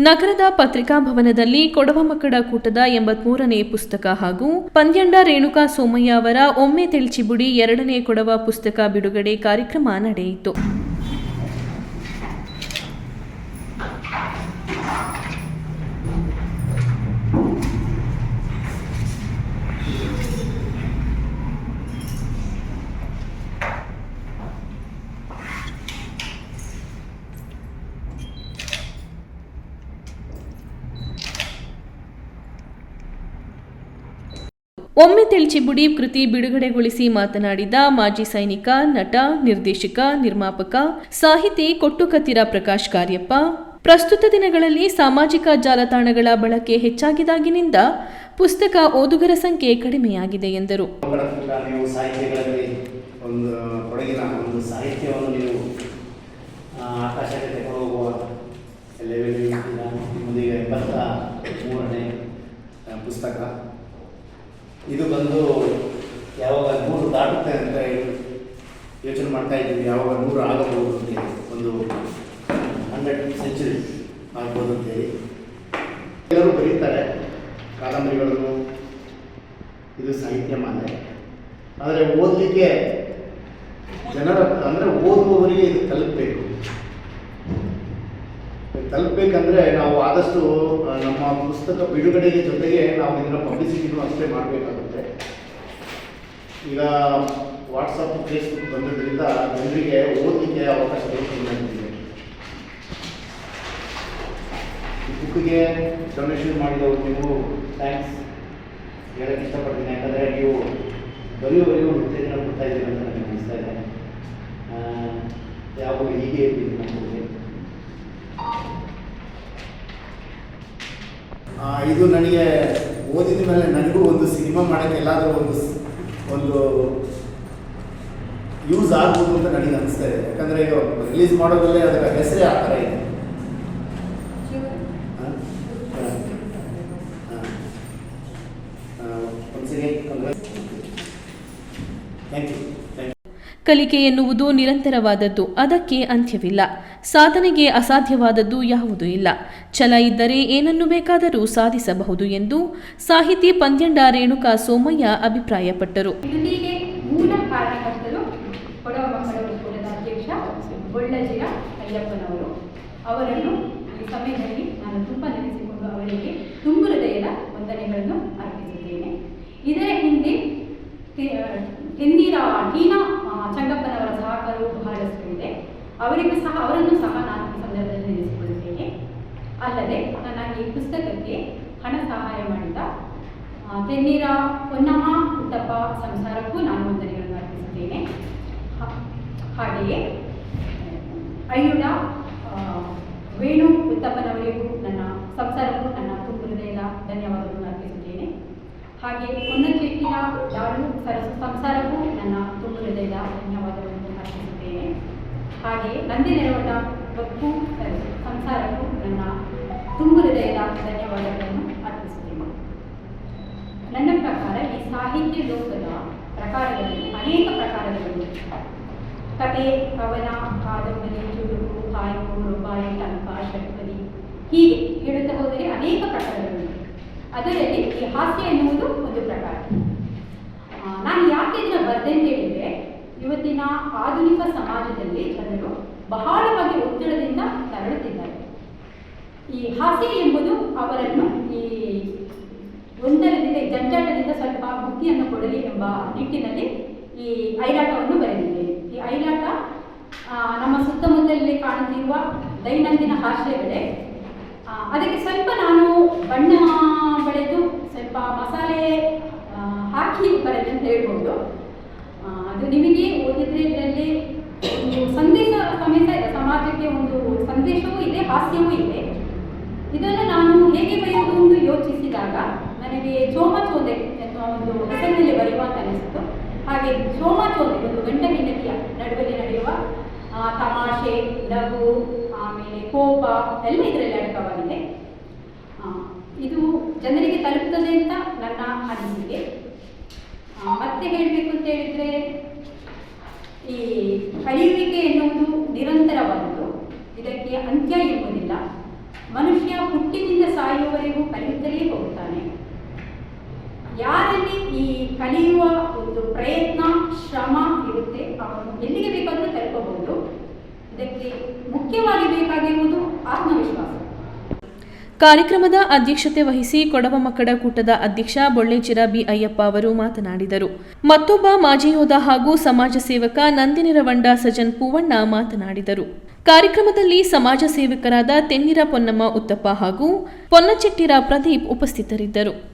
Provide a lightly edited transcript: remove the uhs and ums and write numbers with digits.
ನಗರದ ಪತ್ರಿಕಾ ಭವನದಲ್ಲಿ ಕೊಡವಮಕ್ಕಡ ಕೂಟದ 83ನೇ ಪುಸ್ತಕ ಹಾಗೂ ಪಂದ್ಯಂಡ ರೇಣುಕಾ ಸೋಮಯ್ಯ ಅವರ ಒಮ್ಮೆ ತೆಳ್ಚಿಬುಡಿ 2ನೇ ಕೊಡವ ಪುಸ್ತಕ ಬಿಡುಗಡೆ ಕಾರ್ಯಕ್ರಮ ನಡೆಯಿತು. ಒಮ್ಮೆ ತೆಳ್ಚಿಬುಡಿ ಕೃತಿ ಬಿಡುಗಡೆಗೊಳಿಸಿ ಮಾತನಾಡಿದ ಮಾಜಿ ಸೈನಿಕ, ನಟ, ನಿರ್ದೇಶಕ, ನಿರ್ಮಾಪಕ, ಸಾಹಿತಿ ಕೊಟ್ಟುಕತ್ತಿರ ಪ್ರಕಾಶ್ ಕಾರ್ಯಪ್ಪ, ಪ್ರಸ್ತುತ ದಿನಗಳಲ್ಲಿ ಸಾಮಾಜಿಕ ಜಾಲತಾಣಗಳ ಬಳಕೆ ಹೆಚ್ಚಾಗಿದಾಗಿನಿಂದ ಪುಸ್ತಕ ಓದುಗರ ಸಂಖ್ಯೆ ಕಡಿಮೆಯಾಗಿದೆ ಎಂದರು. ಪುಸ್ತಕ ಇದು ಬಂದು ಯಾವಾಗ 100 ದಾಟುತ್ತೆ ಅಂತ ಯೋಚನೆ ಮಾಡ್ತಾ ಇದ್ದೀವಿ. ಯಾವಾಗ 100 ಆಗಬಹುದು ಅಂತೇಳಿ, ಒಂದು 100th ಸೆಂಚುರಿ ಆಗ್ಬೋದು ಅಂತೇಳಿ ಎಲ್ಲರೂ ಬರೀತಾರೆ ಕಾದಂಬರಿಗಳನ್ನು. ಇದು ಸಾಹಿತ್ಯ ಮಾಲೆ. ಆದರೆ ಓದಲಿಕ್ಕೆ ಜನರ ಅಂದರೆ ಓದುವವರಿಗೆ ಇದು ತಲುಪಬೇಕಂದ್ರೆ ನಾವು ಆದಷ್ಟು ನಮ್ಮ ಪುಸ್ತಕ ಬಿಡುಗಡೆಗೆ ಜೊತೆಗೆ ನಾವು ಇದನ್ನು ಪಬ್ಲಿಸಿಟಿನೂ ಅಷ್ಟೇ ಮಾಡಬೇಕಾಗುತ್ತೆ. ಈಗ ವಾಟ್ಸಪ್, ಫೇಸ್ಬುಕ್ ಬಂದಿದ್ದರಿಂದ ಜನರಿಗೆ ಓದಲಿಕ್ಕೆ ಅವಕಾಶಗಳು ಕಡಿಮೆ ಆಗ್ತಿದೆ. ಈ ಬುಕ್ಕಿಗೆ ಡೊನೇಷನ್ ಮಾಡಿದವರು ನೀವು ಥ್ಯಾಂಕ್ಸ್ ಹೇಳಕ್ಕೆ ಇಷ್ಟಪಡ್ತೀನಿ. ಯಾಕಂದರೆ ನೀವು ಬರೆಯುವವರೆಗೂ ಉತ್ತೇಜನ ಕೊಡ್ತಾ ಇದ್ದೀರಿ ಅಂತ ನನಗೆ ಅನಿಸ್ತಾ ಇದೆ. ಯಾವಾಗ ಹೀಗೆ ಇದು ನನಗೆ ಓದಿದ ಮೇಲೆ ನನಗೂ ಒಂದು ಸಿನಿಮಾ ಮಾಡೋಕ್ಕೆ ಎಲ್ಲಾದರೂ ಒಂದು ಯೂಸ್ ಆಗ್ಬೋದು ಅಂತ ನನಗೆ ಅನಿಸ್ತಾ ಇದೆ. ಯಾಕಂದರೆ ಈಗ ರಿಲೀಸ್ ಮಾಡೋದ್ರಲ್ಲೇ ಅದರ ಹೆಸರೇ ಆ ಥರ ಇದೆ. Thank you. ಕಲಿಕೆ ಎನ್ನುವುದು ನಿರಂತರವಾದದ್ದು, ಅದಕ್ಕೆ ಅಂತ್ಯವಿಲ್ಲ. ಸಾಧನೆಗೆ ಅಸಾಧ್ಯವಾದದ್ದು ಯಾವುದೂ ಇಲ್ಲ. ಛಲ ಇದ್ದರೆ ಏನನ್ನು ಬೇಕಾದರೂ ಸಾಧಿಸಬಹುದು ಎಂದು ಸಾಹಿತಿ ಪಂದ್ಯಂಡ ರೇಣುಕಾ ಸೋಮಯ್ಯ ಅಭಿಪ್ರಾಯಪಟ್ಟರು. ಮೂಲ ಕಾರಣಕರ್ತರು ಕೊಡವಮಕ್ಕಳ ಕೂಟದ ಅಧ್ಯಕ್ಷ ಬೊಳ್ಳಜಿರ ಅಯ್ಯಪ್ಪನವರು. ಅವರನ್ನು ಈ ಸಮಯದಲ್ಲಿ ನಾನು ತುಂಬ ನೆನೆಸಿಕೊಂಡು ಅವರಿಗೆ ತುಂಬು ಹೃದಯದ ವಂದನೆಗಳನ್ನು ಅರ್ಪಿಸುತ್ತೇನೆ. ಇದರ ಹಿಂದೆ ಟೀನಾ ಚಂಗಪ್ಪನವರ ಸಹಕಾರವು ಬಹಳಷ್ಟು ಇದೆ. ಅವರನ್ನು ಸಹ ನಾನು ಈ ಸಂದರ್ಭದಲ್ಲಿ ನೆನೆಸಿಕೊಳ್ಳುತ್ತೇನೆ. ಅಲ್ಲದೆ ನನ್ನ ಈ ಪುಸ್ತಕಕ್ಕೆ ಹಣ ಸಹಾಯ ಮಾಡಿದ ತೆನ್ನೀರ ಹೊನ್ನಮ್ಮ ಹುಟ್ಟಪ್ಪ ಸಂಸಾರಕ್ಕೂ ನಾನು ವಂದನೆಗಳನ್ನು ಅರ್ಪಿಸುತ್ತೇನೆ. ಹಾಗೆಯೇ ಅಯ್ಯುಡ ವೇಣು ಹುಟ್ಟಪ್ಪನವರಿಗೂ ನನ್ನ ಸಂಸಾರಕ್ಕೂ ನನ್ನ ತುಂಬು ಹೃದಯದ ಧನ್ಯವಾದಗಳನ್ನು ಅರ್ಪಿಸುತ್ತೇನೆ. ಹಾಗೆ ಹೊನ್ನಚೆಟ್ಟಿನ ದಾಳು ಸಂಸಾರಕ್ಕೂ ನನ್ನ ತುಂಬು ಹೃದಯದ ಧನ್ಯವಾದಗಳನ್ನು ಅರ್ಪಿಸುತ್ತೇನೆ. ಹಾಗೆ ನಂದಿ ನೆರವಟ ಬಕ್ಕು ಸಂಸಾರಕ್ಕೂ ನನ್ನ ತುಂಬು ಹೃದಯದ ಧನ್ಯವಾದಗಳನ್ನು ಅರ್ಪಿಸುತ್ತೇನೆ. ನನ್ನ ಪ್ರಕಾರ ಈ ಸಾಹಿತ್ಯ ಲೋಕದ ಪ್ರಕಾರಗಳಲ್ಲಿ ಅನೇಕ ಪ್ರಕಾರಗಳು, ಕಥೆ, ಕವನ, ಕಾದಂಬರಿ, ಚುಟುಕು, ಹಾಯ್ಕು, ರೂಪಾಯಿ, ಟಂಕ, ಷಟ್ಪದಿ ಹೀಗೆ ಹೇಳುತ್ತಾ ಹೋದರೆ ಅನೇಕ ಪ್ರಕಾರಗಳಿವೆ. ಅದರಲ್ಲಿ ಈ ಹಾಸ್ಯ ಎನ್ನುವುದು ಒಂದು ಪ್ರಕಾರ. ನಾನು ಯಾಕೆ ಇದನ್ನು ಬರ್ದೆ ಅಂತ ಹೇಳಿದರೆ, ಇವತ್ತಿನ ಆಧುನಿಕ ಸಮಾಜದಲ್ಲಿ ಜನರು ಬಹಳವಾಗಿ ಒತ್ತಡದಿಂದ ನರಳುತ್ತಿದ್ದಾರೆ. ಈ ಹಾಸ್ಯ ಎಂಬುದು ಅವರನ್ನು ಈ ಗೊಂದಲದಿಂದ, ಜಂಜಾಟದಿಂದ ಸ್ವಲ್ಪ ಮುಕ್ತಿಯನ್ನು ಕೊಡಲಿ ಎಂಬ ನಿಟ್ಟಿನಲ್ಲಿ ಈ ಐಲಾಟವನ್ನು ಬರೆದಿದೆ. ಈ ಐಲಾಟ ನಮ್ಮ ಸುತ್ತಮುತ್ತಲಲ್ಲಿ ಕಾಣುತ್ತಿರುವ ದೈನಂದಿನ ಹಾಸ್ಯಗಳೇ. ಅದಕ್ಕೆ ಸ್ವಲ್ಪ ನಾನು ಬಣ್ಣ ಬಳೆದು ಸ್ವಲ್ಪ ಮಸಾಲೆ ಹಾಕಿ ಬರೆದು ಅಂತ ಹೇಳ್ಬೋದು. ಅದು ನಿಮಗೆ ಓದಿದ್ರೆ ಇದರಲ್ಲಿ ಒಂದು ಸಂದೇಶ ಸಮೇತ ಇದೆ, ಸಮಾಜಕ್ಕೆ ಒಂದು ಸಂದೇಶವೂ ಇದೆ, ಹಾಸ್ಯವೂ ಇದೆ. ಇದನ್ನು ನಾನು ಹೇಗೆ ಬರೆಯುವುದು ಎಂದು ಯೋಚಿಸಿದಾಗ ನನಗೆ ಚೋಮಚೋದೆ ಎನ್ನುವ ಒಂದು ಹೆಸರಿನಲ್ಲಿ ಬರೆಯುವ ಅಂತ ಅನಿಸಿತು. ಹಾಗೆ ಚೋಮಚೋದೆ ಒಂದು ಗಂಡ ಹೆಂಡತಿಯ ನಡುವಲ್ಲಿ ನಡೆಯುವ ತಮಾಷೆ, ನಗು, ಆಮೇಲೆ ಕೋಪ ಎಲ್ಲ ಇದರಲ್ಲಿ ಅಡಕವಾಗಿದೆ. ಇದು ಜನರಿಗೆ ತಲುಪುತ್ತದೆ ಅಂತ ನನ್ನ ಅನಿಸಿಕೆ. ಮತ್ತೆ ಹೇಳಬೇಕು ಅಂತ ಹೇಳಿದರೆ, ಈ ಕಲಿಯುವಿಕೆ ಎನ್ನುವುದು ನಿರಂತರವಾದದ್ದು, ಇದಕ್ಕೆ ಅಂತ್ಯ ಎಂಬುದಿಲ್ಲ. ಮನುಷ್ಯ ಹುಟ್ಟಿನಿಂದ ಸಾಯುವವರೆಗೂ ಕಲಿಯುತ್ತಲೇ ಹೋಗುತ್ತಾನೆ. ಯಾರಲ್ಲಿ ಈ ಕಲಿಯುವ ಒಂದು ಪ್ರಯತ್ನ ಶ್ರಮ ಇರುತ್ತೆ ಅವನು ಎಲ್ಲಿಗೆ ಬೇಕಾದರೂ ತಲುಪಬಹುದು. ಇದಕ್ಕೆ ಮುಖ್ಯವಾಗಿ ಬೇಕಾಗಿರುವುದು ಆತ್ಮವಿಶ್ವಾಸ. ಕಾರ್ಯಕ್ರಮದ ಅಧ್ಯಕ್ಷತೆ ವಹಿಸಿ ಕೊಡವ ಮಕ್ಕಳ ಕೂಟದ ಅಧ್ಯಕ್ಷ ಬೊಳ್ಳೆಚಿರ ಬಿ ಅಯ್ಯಪ್ಪ ಅವರು ಮಾತನಾಡಿದರು. ಮತ್ತೊಬ್ಬ ಮಾಜಿ ಯೋಧ ಹಾಗೂ ಸಮಾಜ ಸೇವಕ ನಂದಿನಿರವಂಡ ಸಜನ್ ಪೂವಣ್ಣ ಮಾತನಾಡಿದರು. ಕಾರ್ಯಕ್ರಮದಲ್ಲಿ ಸಮಾಜ ಸೇವಕರಾದ ತೆನ್ನಿರ ಪೊನ್ನಮ್ಮ ಉತ್ತಪ್ಪ ಹಾಗೂ ಪೊನ್ನಚೆಟ್ಟಿರ ಪ್ರದೀಪ್ ಉಪಸ್ಥಿತರಿದ್ದರು.